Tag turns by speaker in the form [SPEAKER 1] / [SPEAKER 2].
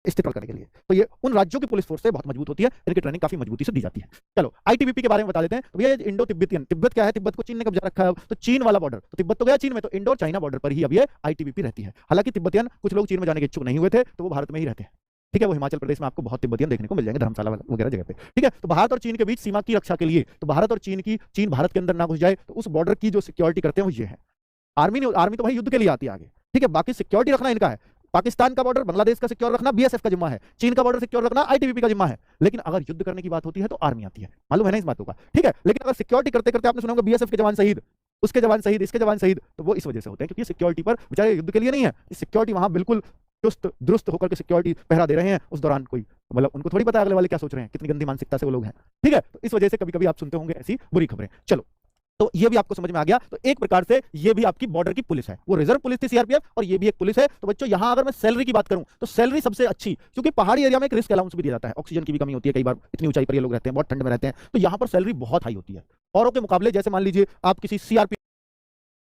[SPEAKER 1] इस्तेमाल करने के लिए। तो ये उन राज्यों की पुलिस फोर्स से बहुत मजबूत होती है, इनकी ट्रेनिंग काफी मजबूती से दी जाती है। चलो आईटीबीपी के बारे में बता देते हैं। तो ये इंडो तिब्बतियन, तिब्बत क्या है, तिब्बत को चीन ने कब्जा रखा है। तो चीन वाला बॉर्डर, तो तिब्बत तो गया चीन में, तो इंडो चाइना बॉर्डर पर ही अब ये आईटीबीपी रहती है। हालांकि तिब्बतियन कुछ लोग चीन में जाने के इच्छुक नहीं हुए थे, तो वो भारत में ही रहते हैं। ठीक है, वो हिमाचल प्रदेश में आपको बहुत तिब्बतियन देखने को मिल जाएंगे, धर्मशाला वगैरह जगह पे। ठीक है, तो भारत और चीन के बीच सीमा की रक्षा के लिए, तो भारत और चीन भारत के अंदर ना घुस जाए, तो उस बॉर्डर की जो सिक्योरिटी करते हैं वो ये है। आर्मी तो भाई युद्ध के लिए आती है आगे। ठीक है, बाकी सिक्योरिटी रखना इनका है। पाकिस्तान का बॉर्डर, बांग्लादेश का सिक्योर रखना बीएसएफ का जिम्मा है। चीन का बॉर्डर सिक्योर रखना आईटीबीपी का जिम्मा है। लेकिन अगर युद्ध करने की बात होती है तो आर्मी आती है, मालूम है ना इस बातों का। ठीक है, लेकिन अगर सिक्योरिटी करते करते आपने सुना होगा बीएसएफ के जवान शहीद, उसके जवान शहीद, इसके जवान शहीद, तो वो इस वजह से होते हैं क्योंकि सिक्योरिटी पर बेचारे युद्ध के लिए नहीं है, सिक्योरिटी वहां बिल्कुल चुस्त दुरुस्त होकर के सिक्योरिटी पहरा दे रहे हैं। उस दौरान कोई मतलब उनको थोड़ी पता है अगले वाले क्या सोच रहे हैं, कितनी गंदी मानसिकता से वो लोग हैं। ठीक है, तो इस वजह से कभी कभी आप सुनते होंगे ऐसी बुरी खबरें। चलो, तो ये भी आपको समझ में आ गया। तो एक प्रकार से ये भी आपकी बॉर्डर की पुलिस है, वो रिजर्व पुलिस थी सीआरपीएफ, और ये भी एक पुलिस है। तो बच्चों यहां अगर मैं सैलरी की बात करूं तो सैलरी सबसे अच्छी, क्योंकि पहाड़ी एरिया में एक रिस्क अलाउंस भी दिया जाता है, ऑक्सीजन की भी कमी होती है, कई बार इतनी ऊंचाई पर ये लोग रहते हैं, बहुत ठंड में रहते हैं, तो यहां पर सैलरी बहुत हाई होती है औरों के मुकाबले। जैसे मान लीजिए आप किसी सीआरपीएफ